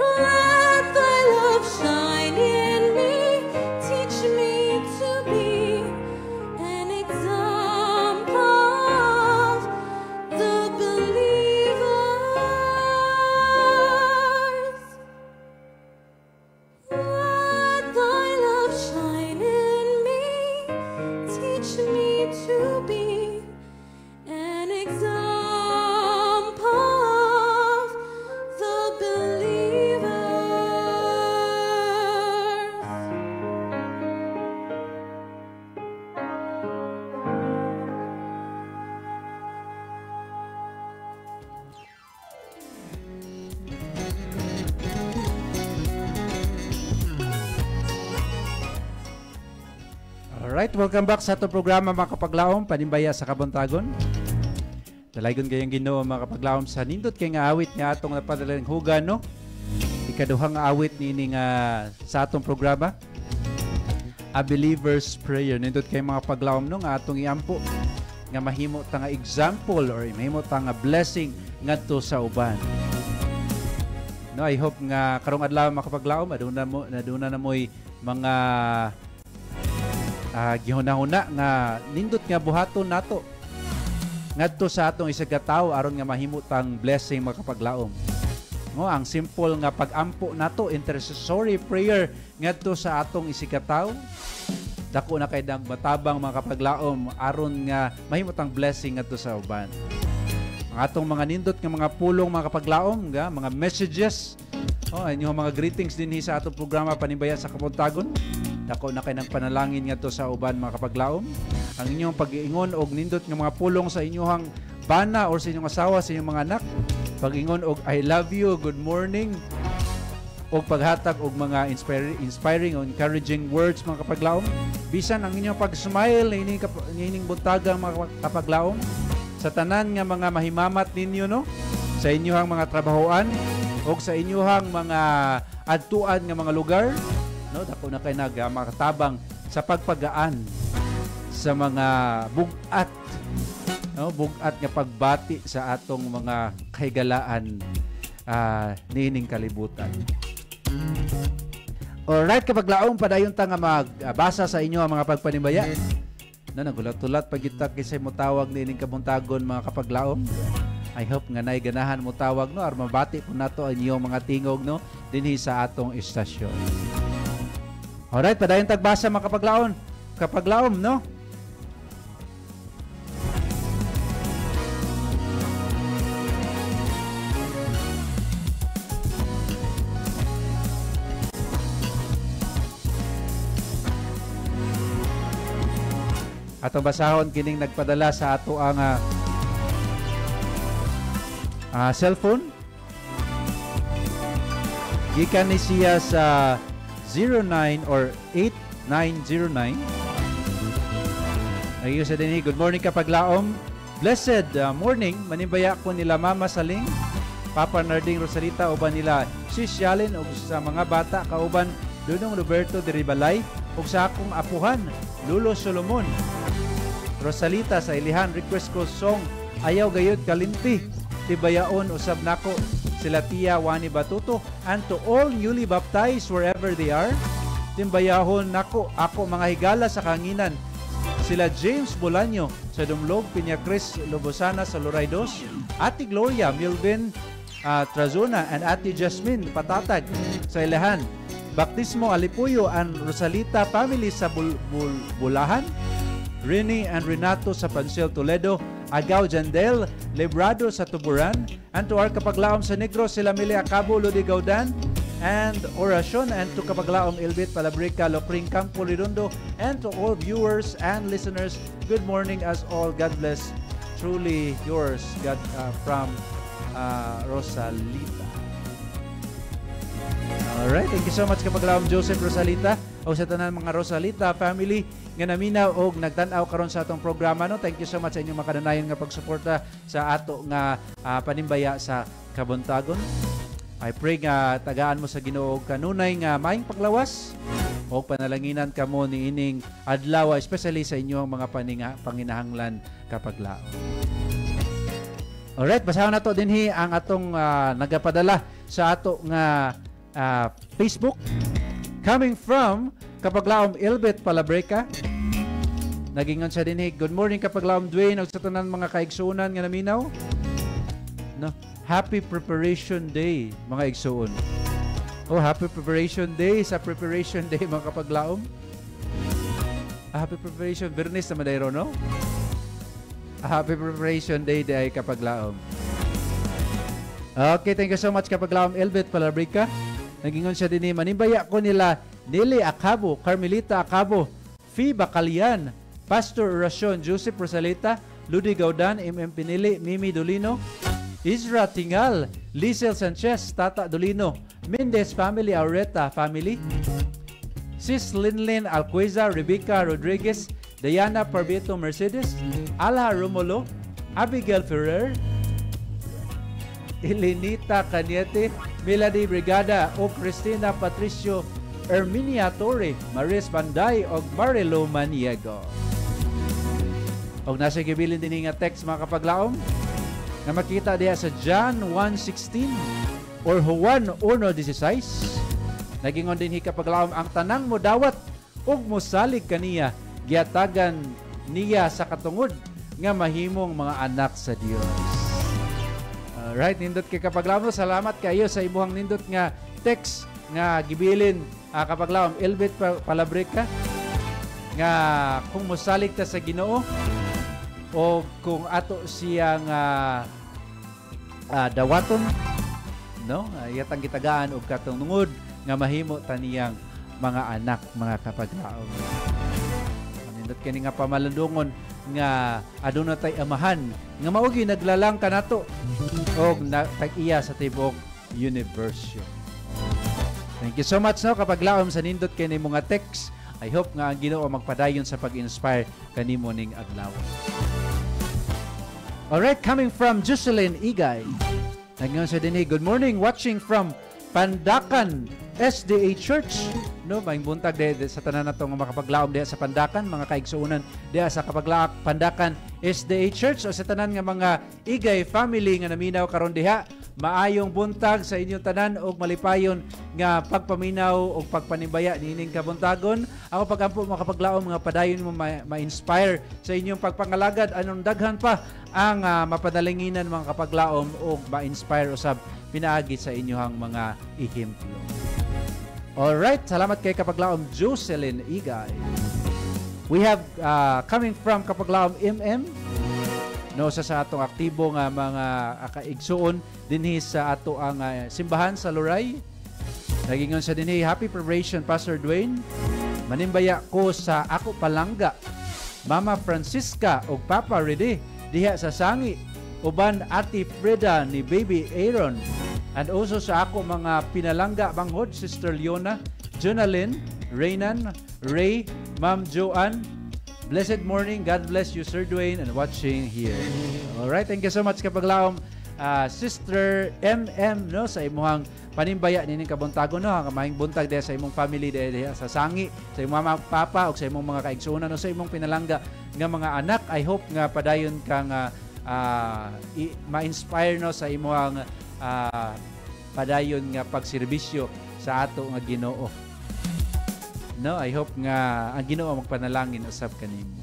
Let thy love shine in me, teach me to be an example of the believers. Let thy love shine in me, teach me to be an example of the believers. Alright, welcome back sa atong programa mga kapaglaom, Panimbaya sa Kabuntagon. Dalaygon kayong Ginoo mga kapaglaom sa nindot kay nga awit nga atong napadalang hugan, no? Ikaduhang awit niini nga sa atong programa, A Believer's Prayer. Nindot kay mga kapaglaom, no, nga atong iampo nga mahimo ta nga example or mahimo ta nga blessing ngadto sa uban. No, I hope nga karong adlaw mga kapaglaom aduna na mo'y mga gihuna-huna nga nindot nga buhaton nato ngadto sa atong isagataw aron nga mahimo tang blessing mga kapaglaom. No, ang simple nga pag-ampo nato, intercessory prayer ngadto sa atong isigataw, dako na kay matabang mga kapaglaom aron nga mahimo tang blessing ngadto sa uban. Ang atong mga nindot nga mga pulong mga kapaglaom, nga mga messages, inyong mga greetings dinhi sa atong programa Panimbaya sa Kabuntagon. Dako na kay nang panalangin ngadto sa uban mga kapaglaom. Ang inyong pag-iingon og nindot nga mga pulong sa inyong bana or sa inyong asawa, sa inyong mga anak, pag-ingon og I love you, good morning, og paghatag og mga inspiring o encouraging words mga kapaglaom. Bisan ang inyong pag-smile ining buntagang mga kapaglaom sa tanan nga mga mahimamat ninyo, no, sa inyong mga trabahoan o sa inyong mga adtuan nga mga lugar, no, dako na kay nagmakatabang sa pagpagaan sa mga bugat, no, bugat nga pagbati sa atong mga kahigalaan nining kalibutan. Alright, kapaglaong padayon ta nga magbasa sa inyo ang mga pagpanimbaya. No, nagulat-ulat pagita kisay mo tawag nining kabuntagon mga kapaglaom. I hope nga nay ganahan mo tawag, no, aron mabati po nato ang inyong mga tingog, no, dinhi sa atong istasyon. Alright, padayon tagbasa mga kapaglaom, no. Atong basahon kining nagpadala sa ato ang cellphone. Gikan ni siya sa 09 or 8909. Ayun sa dinhi, good morning kapaglaom. Blessed morning, manimbaya ko nila Mama Saling, Papa Narding Rosalita, uban nila Sis Yalin, ug sa mga bata kauban Dudong Roberto de Ribalay, ug sa akong apuhan Lulo Solomon. Rosalita sa ilihan, request ko song Ayaw Gayud Kalimti, Tibayaon Usab Nako, sila Tia Wani Batuto, and to all newly baptized wherever they are, timbayahon nako ako mga higala sa kanginan sila James Bolaño sa Dumlog, Piñacris, Lobosana sa Loray 2, Ate Gloria, Milvin Trazona, and Ate Jasmine Patatag sa Ilahan, Baptismo Alipuyo and Rosalita family sa Bulahan, Rini and Renato sa Pansel, Toledo, Agaw Jandel, Librado sa Tuburan, and to our kapaglaom sa Negros, sila Milia Cabo, Ludi Gaudan, and Oracion, and to kapaglaom Ilbit, Palabrica, Locring, Campo Redondo, and to all viewers and listeners, good morning as all. God bless. Truly yours, God, from Rosalita. Alright, thank you so much kapaglaom Joseph Rosalita o sa tanan mga Rosalita family nga naminaw og nagtan-aw karon sa atong programa, no. Thank you so much sa inyong makadanayon nga pagsuporta sa ato nga panimbaya sa kabuntagon. I pray nga tagaan mo sa Ginoo kanunay nga maayong paglawas o panalanginan kamo niining adlaw, especially sa inyong mga panginahanglan kapaglaom. Alright, basahan nato dinhi ang atong nagapadala sa ato nga Facebook. Coming from kapaglaom Ilbit Palabreca. Nagingon sa dinhi, good morning kapaglaom Dwayne ug sa tanan mga kaigsuonan nga naminaw. No, happy preparation day mga igsuon. Oh, happy preparation day sa preparation day mga kapaglaom. Happy preparation Bernis na madayro, no? Happy preparation day day kapaglaom. Okay, thank you so much kapaglaom Ilbit Palabreca. Nagingon siya din, manimbaya ko nila Nili Acabo, Carmelita Acabo, Fi Bacalian, Pastor Oracion, Joseph Rosalita, Ludi Gaudan, MM Pinili, Mimi Dolino, Isra Tingal, Lizel Sanchez, Tata Dolino, Mendez family, Aureta family, Sis Linlin Alcueza, Rebecca Rodriguez, Diana Parvito Mercedes, Alha Romulo, Abigail Ferrer, Elenita Cañete, Melody Brigada o Cristina Patricio, Erminia Torre, Maris Banday o Marilo Maniego. O nasa gibilin din nga text mga kapaglaom na makita diya sa John 1:16 or Juan 1:16. Nagingon din kapaglaom ang tanang mo dawat ug mosalig kaniya giatagan niya sa katungod nga mahimong mga anak sa Dios. Alright, nindot kay kapaglaom, salamat kayo sa imuhang nindot nga text nga gibilin kapaglaom Ilbit Palabreca nga kung mosalig ta sa Ginoo o kung ato siyang dawaton, no, yatang gitagaan og katungod nga mahimo taniyang mga anak mga kapaglaom. Nindot kini nga pamalandungon nga aduna tay amahan nga maugi naglalang kanato og tag-iya sa tibok universe. Thank you so much, no, kapaglaom sa nindot kini mga text. I hope nga ang Ginoo magpadayon sa pag-inspire kanimo ning adlaw. Alright, coming from Jocelyn Igay. Nagingon sa dinhi, good morning, watching from Pandakan SDA Church. No, maing buntag sa tanan natong makapaglaom diha sa Pandakan, mga kaigsuonan diha sa Pandakan SDA Church o sa tanan nga mga Igay family nga naminaw karon diha. Maayong buntag sa inyong tanan og malipayon nga pagpaminaw og pagpanimbaya niining kabuntagon. Ako pagampo makapaglaom mga padayon mo ma-inspire sa inyong pagpangalagad anong daghan pa ang mapadalinginan mga kapaglaom og ma-inspire usab pinaagi sa inyong mga ehemplo. Alright, salamat kay kapaglaom Jocelyn Igay. We have coming from kapaglaom MM, no, sa atong aktibo nga mga kaigsuon dinhi sa ato ang simbahan sa Loray. Nagingon sa dinhi, happy preparation Pastor Dwayne. Manimbaya ko sa ako palangga, Mama Francisca o Papa Rede diha sa Sangi, uban Ate Freda ni Baby Aaron, and also sa ako mga pinalangga banghod, Sister Leona, Jonalyn, Reynan, Ray, Ma'am Joanne. Blessed morning. God bless you, Sir Dwayne, and watching here. Alright, thank you so much kapaglaom Sister MM, no, sa imuhang panimbaya nining kabuntagon, no, ang maayong buntag diha sa imong family diha sa Sangi, sa imong mama, papa ug sa imong mga kaigsuonan o sa imong pinalangga nga mga anak. I hope nga padayon kang ma-inspire, no, sa imong padayon nga pagserbisyo sa ato nga Ginoo. No, I hope nga ang Ginoo magpanalangin usab kanimo.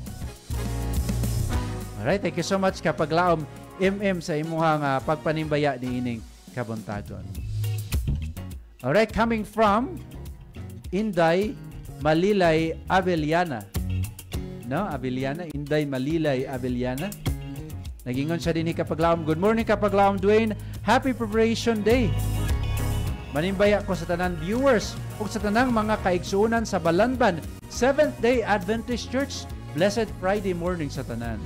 Alright, thank you so much kapaglaom MM sa imuhang pagpanimbaya ni ining kabuntagon. Alright, coming from Inday Malilay Abeliana. No, Abeliana, Inday Malilay Abeliana. Nagingon siya din kapaglaom. Good morning kapaglaom Dwayne. Happy Preparation Day. Manimbaya ko sa tanan viewers ug sa tanang mga kaigsuonan sa Balanban Seventh-day Adventist Church. Blessed Friday morning sa tanan.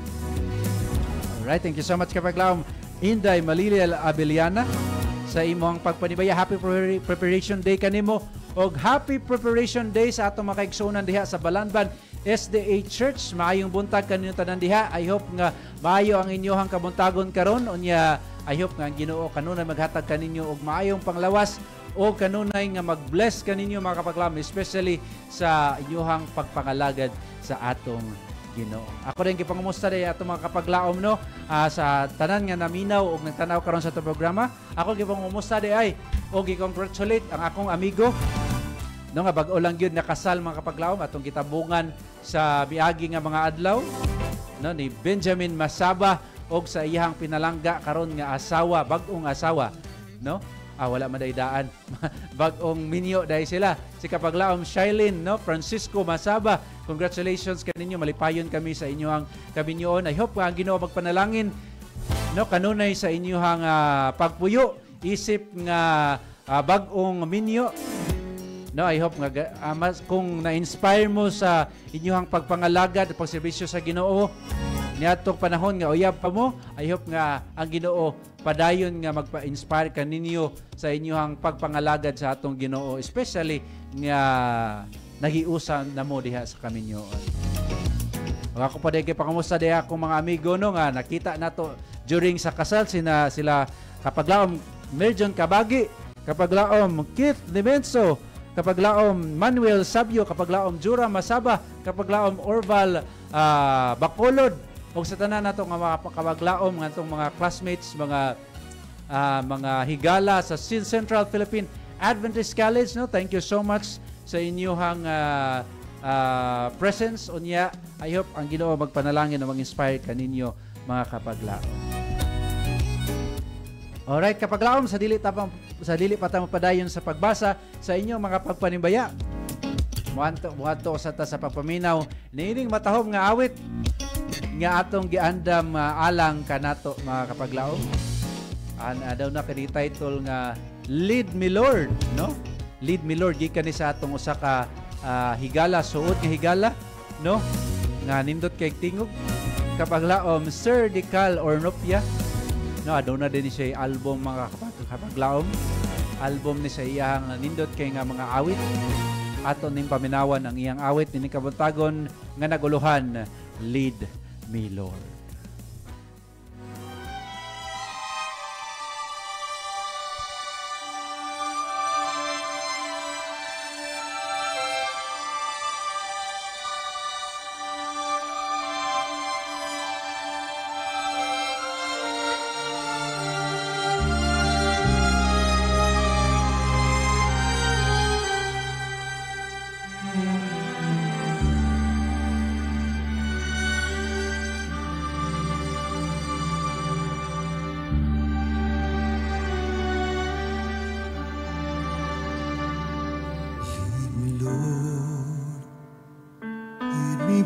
Alright, thank you so much kapaglaom Inday Malilay Abeliana sa imong pagpanibaya. Happy Preparation Day kanimo og Happy Preparation Day sa atong mga kaigsuonan diha sa Balanban SDA Church. Maayong buntag kanino tanan diha. I hope nga maayo ang inyohang kabuntagon karon. Unya I hope nga ang Ginoo kanunay maghatag kaninyo og maayong panglawas o kanunay nga mag-bless kaninyo mga kapaglaom, especially sa inyohang pagpangalagad sa atong Ginoo. Ako rin gipangumusta day ato mga kapaglaom no sa tanan nga naminaw og nagtanaw karon sa atong programa. Ako gipangumusta day ay og gi-congratulate ang akong amigo no nga bag-o lang gyud nakasal mga kapaglaom atong gitabungan sa miagi nga mga adlaw no ni Benjamin Masaba og sa iyang pinalangga karon nga asawa, bag-ong asawa no. Wala madaydaan. Bag-ong minyo dahil sila. Si kapaglaom Shailene, no? Francisco Masaba. Congratulations kaninyo. Malipayon kami sa inyong kabinyoon. I hope ang Ginoo magpanalangin no kanunay sa inyong pagpuyo. Isip nga bag-ong minyo. No, I hope nga kung na-inspire mo sa inyong pagpangalagad at pagserbisyo sa Ginoo niadtong panahon nga uyab pa mo, I hope nga ang Ginoo padayon nga magpa-inspire kaninyo sa inyong pagpangalagad sa atong Ginoo, especially nga nagiusan na mo diha sa kaminyoon. Ako pa din kay pangamusta diha akong mga amigo no nga nakita nato during sa kasal sila kapaglaom Merjon Kabagi, kapaglaom Keith Dimenso, kapaglaom Manuel Sabio, kapaglaom Jura Masaba, kapaglaom Orval Bacolod, o sa tanan nato nga mga kapaglaom nga itong mga classmates, mga higala sa Central Philippine Adventist College. No? Thank you so much sa inyong presence. Unya, I hope ang Ginoo magpanalangin na mag-inspire kaninyo mga kapaglaom. Alright, kapaglaom, sa dili pa ta mapadayon sa pagbasa sa inyong mga pagpanimbaya. Muadto sa ta sa pagpaminaw niining matahom nga awit nga atong giandam alang kanato mga kapaglaom. Daw na kani title nga Lead Me Lord, no? Lead Me Lord gikan ni sa atong usa ka higala, suot nga higala, no? Nga nindot kay tingog kapaglaom Sir Dical Ornopia. No, daw na din siya album mga kapaglaom. Album ni sa iyang nindot kay nga mga awit. Aton ning paminawan ang iyang awit ni kabuntagon nga naguluhan Lead Me Lord.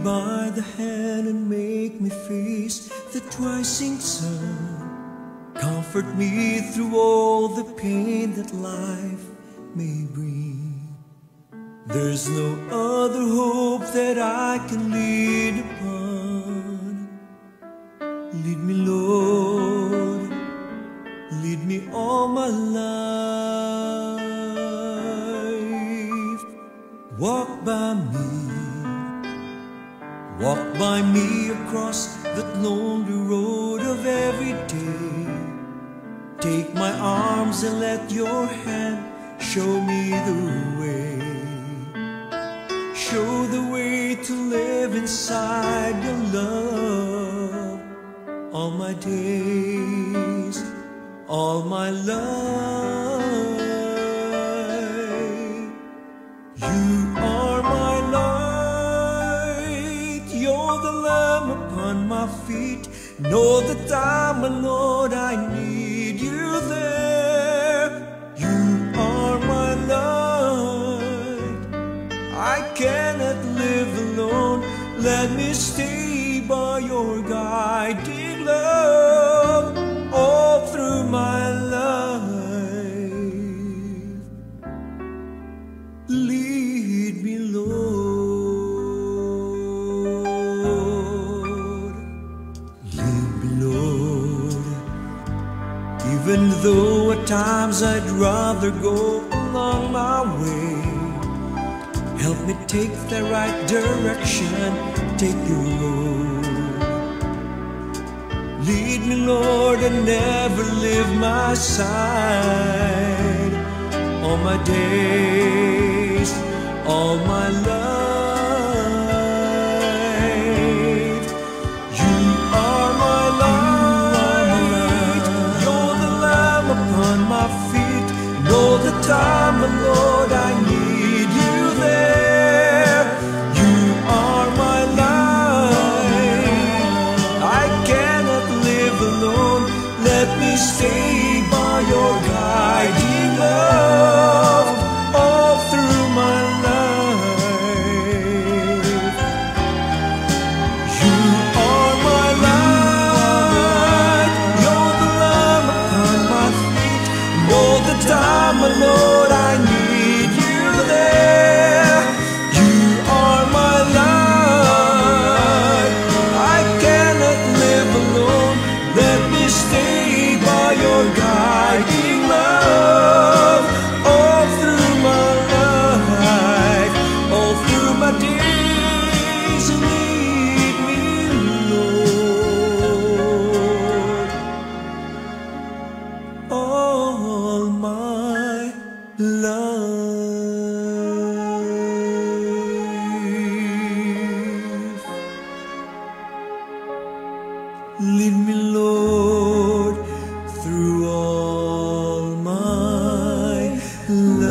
By the hand and make me face the twisting sun. Comfort me through all the pain that life may bring. There's no other hope that I can lean upon. Lead me, Lord, lead me all my life. Walk by me. Walk by me across that lonely road of every day. Take my arms and let your hand show me the way. Show the way to live inside your love. All my days, all my life. You are my life. You're the lamp upon my feet, Know that I'm a Lord, I need you there. You are my light. I cannot live alone. Let me stay by your guiding love all through my life. Lead me, Lord. Lead me, Lord. Even though at times I'd rather go along my way, help me take the right direction, take your road. Lead me, Lord, and never leave my side. All my days, all my life, you are my light. You're the lamp upon my feet. Know that I'm the Lord, I need you there. You are my light. I cannot live alone. Let me stay by your guiding love all through my life. You are my light. You're the lamp upon my feet. Know that I'm a Lord, I need you there. You are my light. I cannot live alone. Let me stay by your guiding love all through my life, all through my days. Lead me, Lord, all my life. Lead me, Lord, through all my life.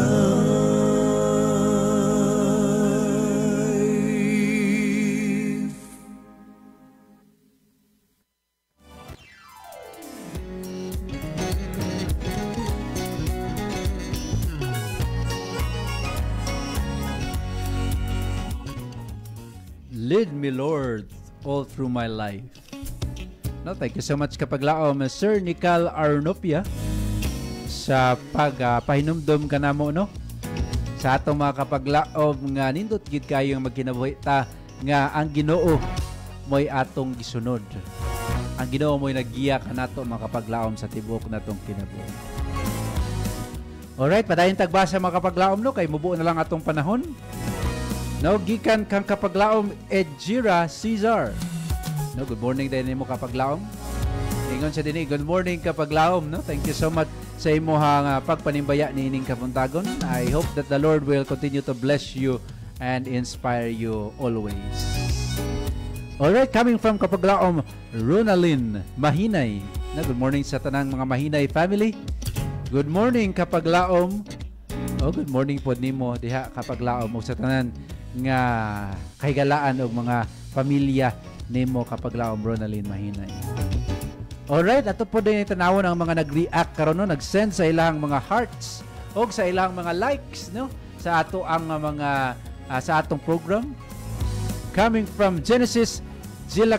Lead me, Lord, all through my life. No, thank you so much kapaglaom Sir Nical Arnopia sa pagpahinumdom kanamo no sa atong mga kapaglaom nga nindot gid kayong magkinabuhi ta nga ang Ginoo mo'y atong gisunod. Ang Ginoo mo'y naggiya kanato mga kapaglaom sa tibok natong kinabuhi. Alright, padayon tagbasa mga kapaglaom no kay mubuo na lang atong panahon. No, gikan kang kapaglaom Edjira Cesar. No, good morning din mo kapaglaom. Ingon sa dinhi, good morning kapaglaom, no? Thank you so much sa imong pagpanimbaya niining kabuntagon. I hope that the Lord will continue to bless you and inspire you always. Alright, coming from kapaglaom Ronalyn Mahinay. No, good morning sa tanang mga Mahinay family. Good morning kapaglaom. Oh, good morning po nimo diha kapaglaom ug sa tanan nga kahigalaan og mga pamilya nimo kapaglaom Ronalyn Mahinay. Alright, ato po din itanawon ang mga nag-react karon no, nag-send sa ilang mga hearts o sa ilang mga likes no sa ato ang mga sa atong program. Coming from Genesis Jila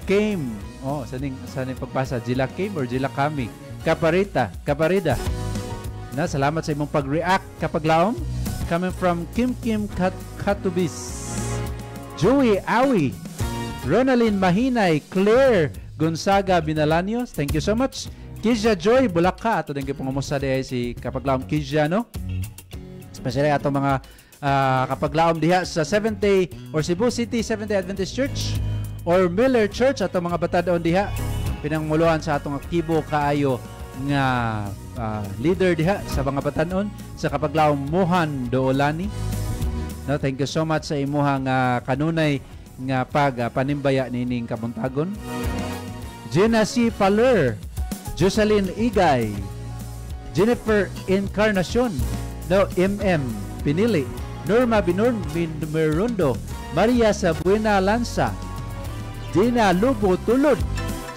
Came. Oh, saning pagbasa Jila Came or Jila Kami. Kaparida. Na salamat sa imong pag-react kapaglaom. Coming from Kim Katubis. Joey Awi, Ronalyn Mahinay, Claire Gonzaga Binalanios, thank you so much. Kizia Joy Bulaka, ato din kayo pangumusta diha si kapaglaom Kizia, no? Especially ato mga kapaglaom diha sa Seventh Day or Cebu City Seventh Day Adventist Church or Miller Church, ato mga batadoon diha. Pinangmuluhan sa atong aktibo kaayo nga leader diha sa mga batanon sa kapaglaom Mohan Doolani. No, thank you so much sa imuhang kanunay nga panimbaya nining kabuntagon. Gina C. Faller, Jocelyn Igay, Jennifer Encarnacion, no, MM Pinili, Norma Merundo, Maria Sabuena Lanza, Dina Lubo Tulod,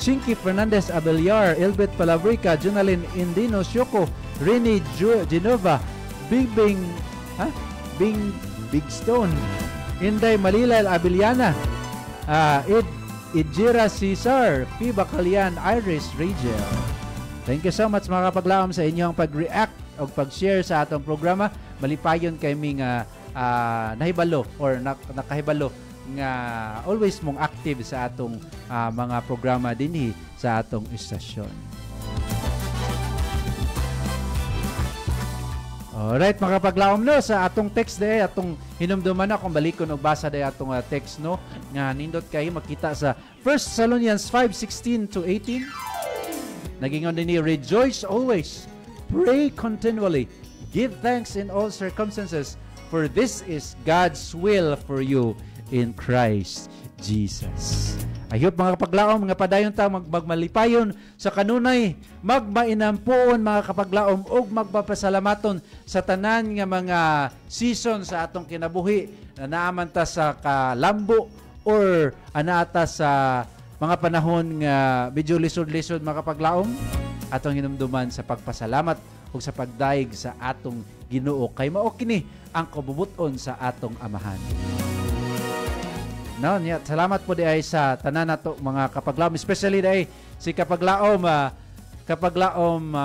Chinky Fernandez Abellar, Elbet Palabrica, Jonalyn Indino Syoko, Rini Genova, Bing Big Stone, Inday Malilal Abiliana, Idjira Cesar, P. Bacalian, Iris Rachel. Thank you so much mga kapaglaom sa inyong pag-react o pag-share sa atong programa. Malipayon kaming nahibalo or nakahibalo nga always mong active sa atong mga programa dinhi sa atong istasyon. Alright, mga kapaglaom no, sa atong text day, atong hinumduman na kung balikon o basa day atong text no, nga nindot kayo makita sa 1 Thessalonians 5:16 to 18. Nagingon din ni, rejoice always, pray continually, give thanks in all circumstances, for this is God's will for you in Christ Jesus. Ayop mga kapaglaom, mga padayon ta magmalipayon sa kanunay, magmainampuon mga kapaglaom ug magpapasalamaton sa tanan nga mga season sa atong kinabuhi na naaman ta sa kalambo or anaata sa mga panahon nga medyo lisod-lisod mga kapaglaom. Atong hinumduman sa pagpasalamat ug sa pagdaig sa atong Ginoo kay mao kini ang kabubuton sa atong amahan. No, salamat po di ay sa tanan nato mga kapaglaom, especially dai si kapaglaom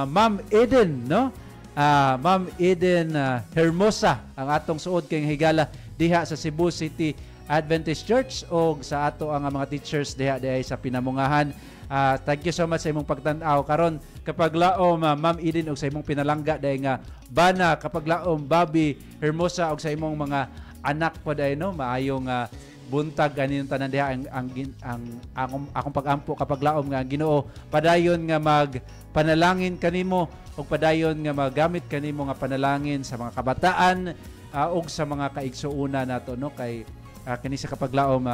Ma'am Eden, no? Ma'am Eden Hermosa ang atong suod kay higala diha sa Cebu City Adventist Church o sa ato ang mga teachers diha di ay sa pinamungahan. Thank you so much sa imong pagtan-aw karon kapaglaom Ma'am Eden og sa imong pinalangga dai nga bana kapaglaom Bobby Hermosa og sa imong mga anak po dai no, maayong buntag ganin tanan diha ang akong pagampo kapag laom nga Ginoo padayon nga magpanalangin kanimo ug padayon nga magamit kanimo nga panalangin sa mga kabataan ug sa mga kaigsuuna nato no kay kini sa kapag laom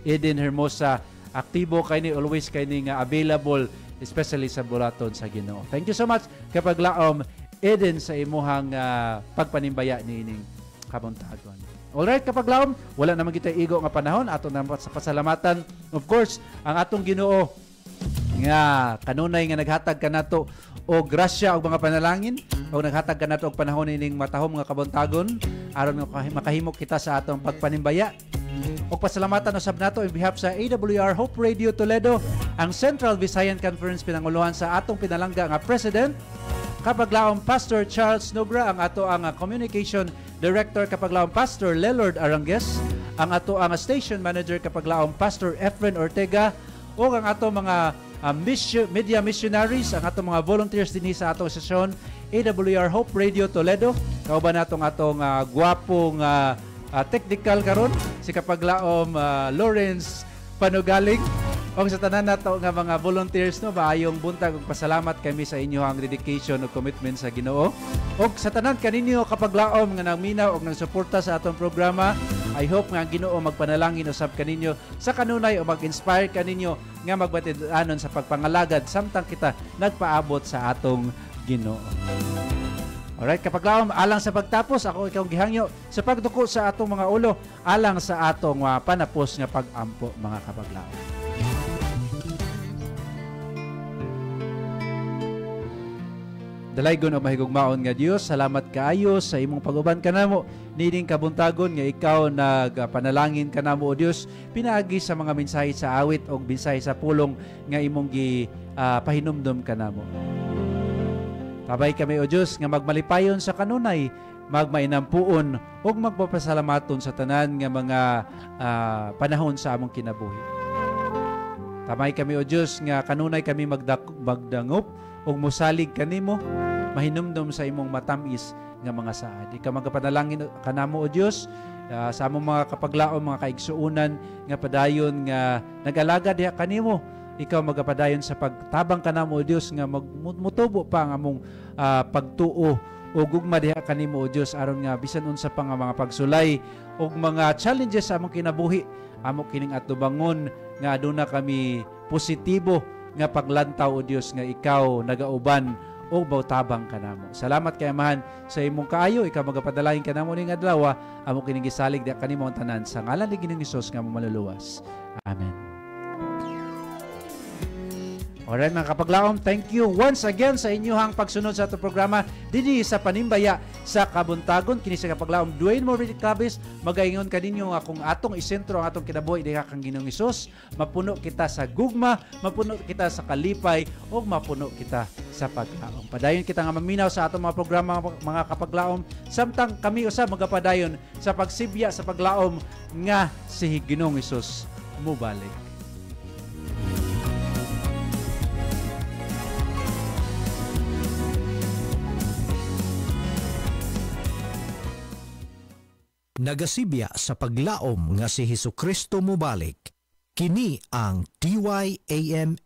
Eden Hermosa aktibo kay ni always kay ni nga available especially sa bulaton sa Ginoo. Thank you so much kapag laom Eden sa imuhang pagpanimbaya niining kabuntagon. Alright, kapag laom, wala naman kita igo nga panahon, ato naman sa pasalamatan. Of course, ang atong Ginoo nga kanunay nga naghatag kanato og grasya og mga panalangin, o naghatag kanato og panahon ining matahom nga kabuntagon, aron nga makahimo kita sa atong pagpanimbaya. O pasalamatan usab nato in behalf sa AWR Hope Radio Toledo, ang Central Visayan Conference pinanguluhan sa atong pinalangga nga President, kapaglaom Pastor Charles Nogra, ang ato ang Communication Director kapaglaom Pastor Lelord Arangues, ang ato ang Station Manager kapaglaom Pastor Efren Ortega, o ang ato mga media missionaries, ang ato mga volunteers dinhi sa atong sesyon AWR Hope Radio Toledo, kauban natong atong gwapong technical karon si kapaglaom Lawrence Panugaling. O sa tanan nato nga mga volunteers no, maayong buntag ug pasalamat kami sa inyo ang dedication ug commitment sa Ginoo. O sa tanan kaninyo kapaglaom nga nagminaw ug nagsuporta sa atong programa, I hope nga ang Ginoo magpanalangin usab kaninyo sa kanunay o mag-inspire kaninyo nga magbatidanon sa pagpangalagad samtang kita nagpaabot sa atong Ginoo. Alright, kapaglaom alang sa pagtapos ako ikaw gihangyo sa pagduko sa atong mga ulo alang sa atong panapos nga pag-ampo mga kapaglaom. Dalaygon o mahigugmaon nga Dios, salamat kaayo sa imong pag-uban kanamo nining kabuntagon nga ikaw nagpanalangin kanamo o Dios pinaagi sa mga mensahe sa awit o mensahe sa pulong nga imong pahinumdom kanamo. Tabay kami o Dios nga magmalipayon sa kanunay, magmainampuon o magpapasalamaton sa tanan nga mga panahon sa among kinabuhi. Tabay kami o Dios nga kanunay kami magdangop o musalig kanimo, mahinumdom sa imong matamis nga mga saad. Ikaw magapanalangin kanamo o Dios sa among mga kapaglaom, mga kaigsuunan nga padayon nga nag-alaga diha kanimo. Ikaw magapadayon sa pagtabang kanamo o Dios nga mutubo pa ang among pagtuo o gugma diha kanimo o Dios aron nga bisan unsa pa nga mga pagsulay o mga challenges sa among kinabuhi, amo kining atubangon nga aduna kami positibo nga paglantaw o Dios nga ikaw nagauban o bautabang kanamo. Salamat kay Amahan sa imong kaayo, ikaw magapadalahin kanamo ning adlaw, amo kining gisalig diha kanimo ang tanan sa ngalan ni Ginoong Hesus nga maluluwas. Amen. Alright mga kapaglaom, thank you once again sa inyong pagsunod sa atong programa dinhi sa Panimbaya sa Kabuntagon. Kini sa kapaglaom Dwayne Morillo Clavis, magaingon kaninyo nga kung atong isentro ang atong kinabuhi diha kang Ginoong Hesus, mapuno kita sa gugma, mapuno kita sa kalipay, o mapuno kita sa paglaom. Padayon kita nga maminaw sa atong mga programa mga kapaglaom, samtang kami usab magapadayon sa pagsibya sa paglaom nga si Ginoong Hesus mubalik. Nagasibya sa paglaom nga si Hesukristo mubalik. Kini ang DYAM